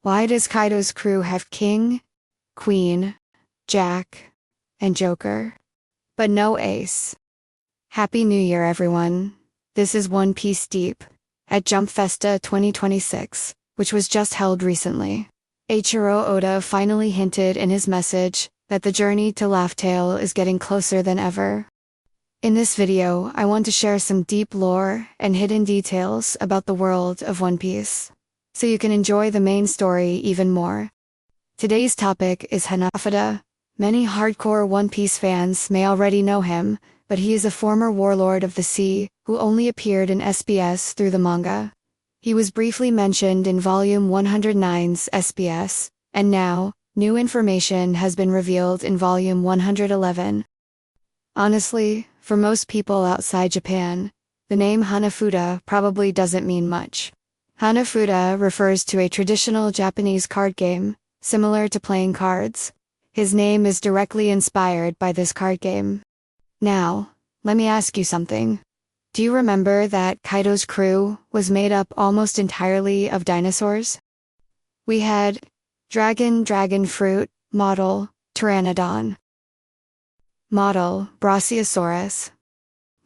Why does Kaido's crew have King, Queen, Jack, and Joker, but no Ace? Happy New Year, everyone. This is One Piece Deep at Jump Festa 2026, which was just held recently. Eiichiro Oda finally hinted in his message that the journey to Laugh Tale is getting closer than ever. In this video, I want to share some deep lore and hidden details about the world of One Piece, so you can enjoy the main story even more. Today's topic is Hanafuda. Many hardcore One Piece fans may already know him, but he is a former warlord of the sea who only appeared in SBS through the manga. He was briefly mentioned in Volume 109's SBS, and now, new information has been revealed in Volume 111. Honestly, for most people outside Japan, the name Hanafuda probably doesn't mean much. Hanafuda refers to a traditional Japanese card game, similar to playing cards. His name is directly inspired by this card game. Now, let me ask you something. Do you remember that Kaido's crew was made up almost entirely of dinosaurs? We had dragon fruit, model, Pteranodon. Model, Brachiosaurus.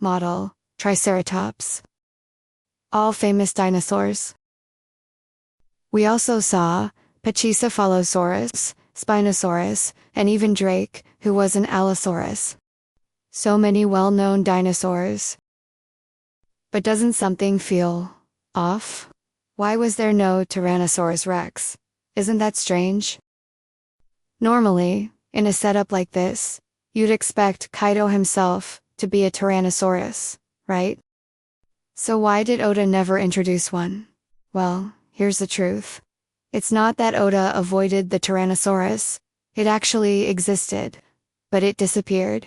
Model, Triceratops. All famous dinosaurs. We also saw Pachycephalosaurus, Spinosaurus, and even Drake, who was an Allosaurus. So many well-known dinosaurs. But doesn't something feel off? Why was there no Tyrannosaurus Rex? Isn't that strange? Normally, in a setup like this, you'd expect Kaido himself to be a Tyrannosaurus, right? So why did Oda never introduce one? Well, here's the truth. It's not that Oda avoided the Tyrannosaurus, it actually existed, but it disappeared.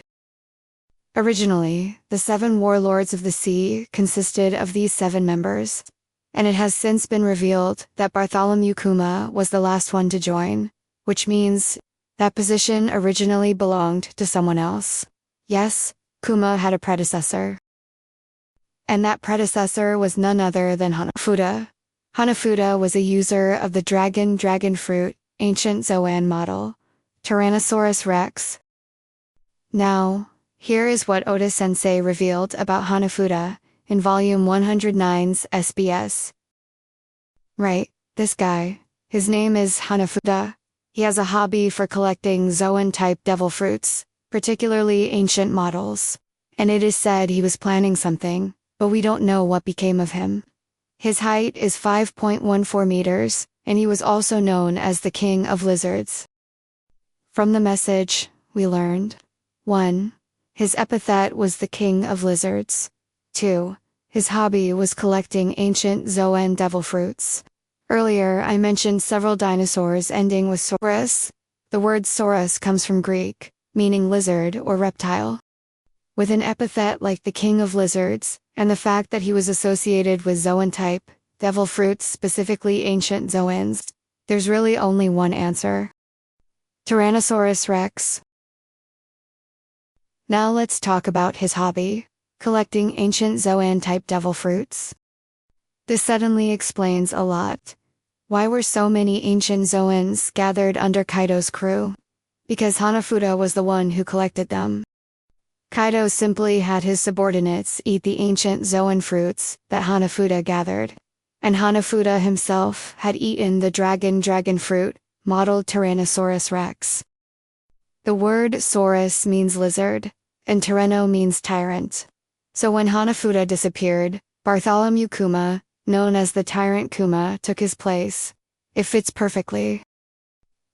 Originally, the 7 warlords of the sea consisted of these 7 members, and it has since been revealed that Bartholomew Kuma was the last one to join, which means that position originally belonged to someone else. Yes, Kuma had a predecessor. And that predecessor was none other than Hanafuda. Hanafuda was a user of the dragon fruit, ancient Zoan model, Tyrannosaurus Rex. Now, here is what Oda-sensei revealed about Hanafuda in Volume 109's SBS. Right, this guy. His name is Hanafuda. He has a hobby for collecting Zoan-type devil fruits, particularly ancient models. And it is said he was planning something, but we don't know what became of him. His height is 5.14 meters, and he was also known as the King of Lizards. From the message, we learned 1. His epithet was the King of Lizards. 2. His hobby was collecting ancient Zoan devil fruits. Earlier, I mentioned several dinosaurs ending with saurus. The word saurus comes from Greek, meaning lizard or reptile. With an epithet like the King of Lizards, and the fact that he was associated with Zoan-type, devil fruits, specifically ancient Zoans, there's really only one answer. Tyrannosaurus Rex. Now let's talk about his hobby, collecting ancient Zoan-type devil fruits. This suddenly explains a lot. Why were so many ancient Zoans gathered under Kaido's crew? Because Hanafuda was the one who collected them. Kaido simply had his subordinates eat the ancient Zoan fruits that Hanafuda gathered. And Hanafuda himself had eaten the dragon fruit, modeled Tyrannosaurus Rex. The word saurus means lizard, and Tyranno means tyrant. So when Hanafuda disappeared, Bartholomew Kuma, known as the Tyrant Kuma, took his place. It fits perfectly.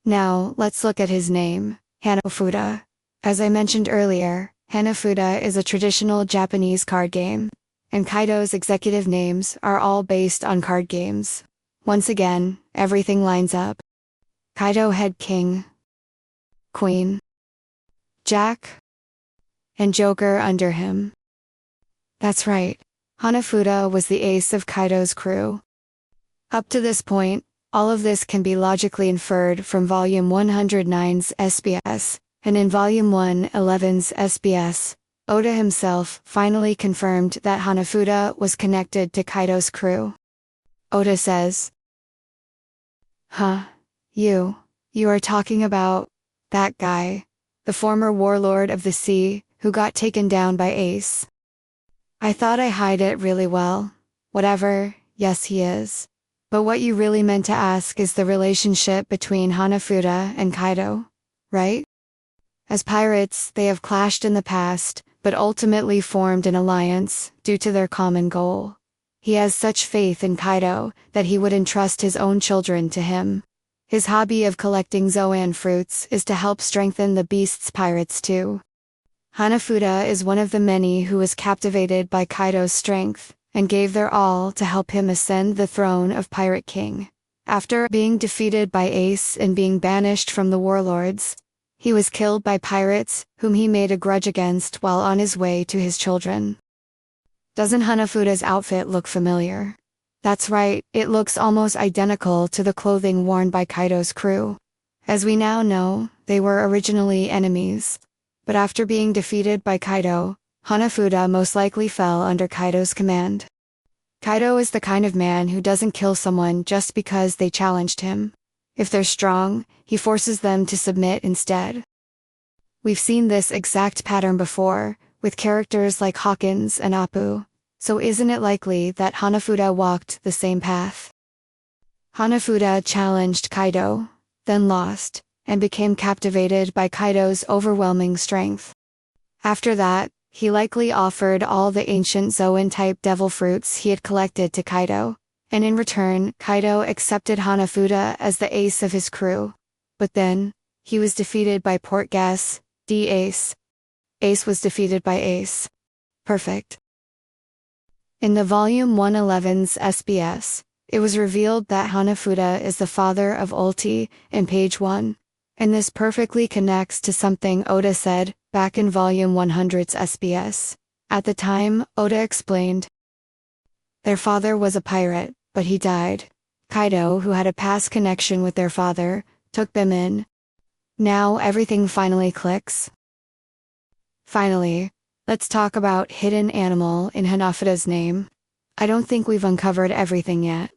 Now, let's look at his name, Hanafuda. As I mentioned earlier, Hanafuda is a traditional Japanese card game, and Kaido's executive names are all based on card games. Once again, everything lines up. Kaido had King, Queen, Jack, and Joker under him. That's right, Hanafuda was the ace of Kaido's crew. Up to this point, all of this can be logically inferred from Volume 109's SBS, and in Volume 111's SBS, Oda himself finally confirmed that Hanafuda was connected to Kaido's crew. Oda says, Huh? You are talking about that guy, the former warlord of the sea, who got taken down by Ace. I thought I hide it really well. Whatever, yes he is. But what you really meant to ask is the relationship between Hanafuda and Kaido, right? As pirates, they have clashed in the past, but ultimately formed an alliance due to their common goal. He has such faith in Kaido that he would entrust his own children to him. His hobby of collecting Zoan fruits is to help strengthen the beast's pirates too. Hanafuda is one of the many who was captivated by Kaido's strength, and gave their all to help him ascend the throne of Pirate King. After being defeated by Ace and being banished from the warlords, he was killed by pirates whom he made a grudge against while on his way to his children. Doesn't Hanafuda's outfit look familiar? That's right, it looks almost identical to the clothing worn by Kaido's crew. As we now know, they were originally enemies. But after being defeated by Kaido, Hanafuda most likely fell under Kaido's command. Kaido is the kind of man who doesn't kill someone just because they challenged him. If they're strong, he forces them to submit instead. We've seen this exact pattern before, with characters like Hawkins and Appu, so isn't it likely that Hanafuda walked the same path? Hanafuda challenged Kaido, then lost, and became captivated by Kaido's overwhelming strength. After that, he likely offered all the ancient Zoan-type devil fruits he had collected to Kaido, and in return, Kaido accepted Hanafuda as the ace of his crew. But then, he was defeated by Portgas, Ace. Ace was defeated by Ace. Perfect. In the Volume 111's SBS, it was revealed that Hanafuda is the father of Ulti in page 1, and this perfectly connects to something Oda said back in Volume 100's SBS. At the time, Oda explained, their father was a pirate, but he died. Kaido, who had a past connection with their father, took them in. Now everything finally clicks. Finally, let's talk about hidden animal in Hanafuda's name. I don't think we've uncovered everything yet,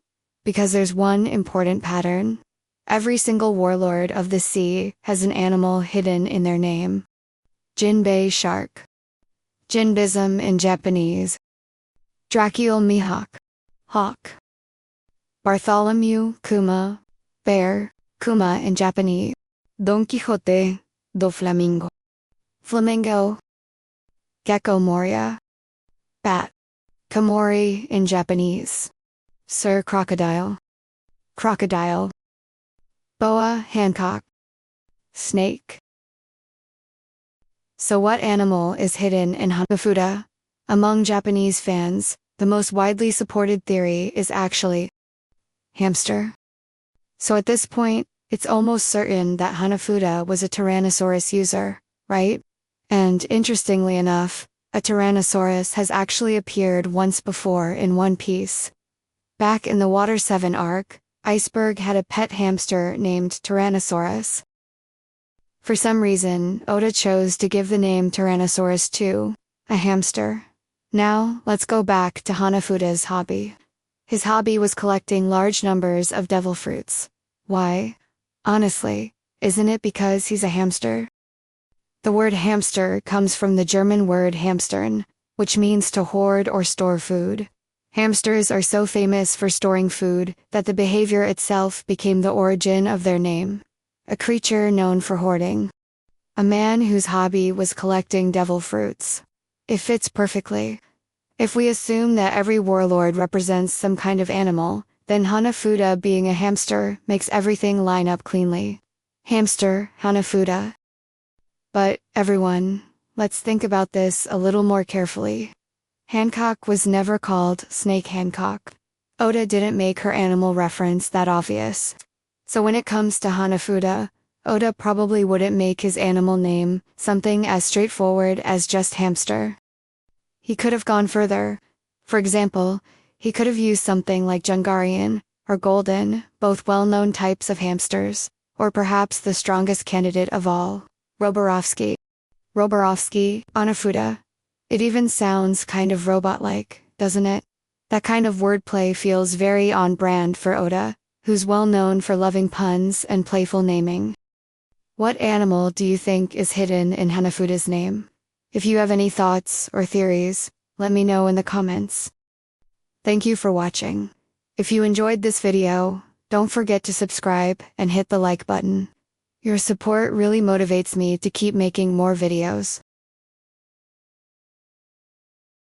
because there's one important pattern. Every single warlord of the sea has an animal hidden in their name. Jinbei shark. Jinbism in Japanese. Drakiel mihawk. Hawk. Bartholomew kuma. Bear. Kuma in Japanese. Don Quixote do Flamingo. Flamingo. Gecko moria. Bat. Kamori in Japanese. Sir crocodile. Crocodile. Boa Hancock. Snake. So what animal is hidden in Hanafuda? Among Japanese fans, the most widely supported theory is actually hamster. So at this point, it's almost certain that Hanafuda was a Tyrannosaurus user, right? And interestingly enough, a Tyrannosaurus has actually appeared once before in One Piece. Back in the Water 7 arc, Iceberg had a pet hamster named Tyrannosaurus. For some reason, Oda chose to give the name Tyrannosaurus to a hamster. Now, let's go back to Hanafuda's hobby. His hobby was collecting large numbers of devil fruits. Why? Honestly, isn't it because he's a hamster? The word hamster comes from the German word hamstern, which means to hoard or store food. Hamsters are so famous for storing food that the behavior itself became the origin of their name. A creature known for hoarding. A man whose hobby was collecting devil fruits. It fits perfectly. If we assume that every warlord represents some kind of animal, then Hanafuda being a hamster makes everything line up cleanly. Hamster, Hanafuda. But, everyone, let's think about this a little more carefully. Hancock was never called Snake Hancock. Oda didn't make her animal reference that obvious. So when it comes to Hanafuda, Oda probably wouldn't make his animal name something as straightforward as just hamster. He could have gone further. For example, he could have used something like Jungarian or Golden, both well-known types of hamsters, or perhaps the strongest candidate of all, Roborovsky. Roborovsky, Hanafuda. It even sounds kind of robot-like, doesn't it? That kind of wordplay feels very on brand for Oda, who's well known for loving puns and playful naming. What animal do you think is hidden in Hanafuda's name? If you have any thoughts or theories, let me know in the comments. Thank you for watching. If you enjoyed this video, don't forget to subscribe and hit the like button. Your support really motivates me to keep making more videos.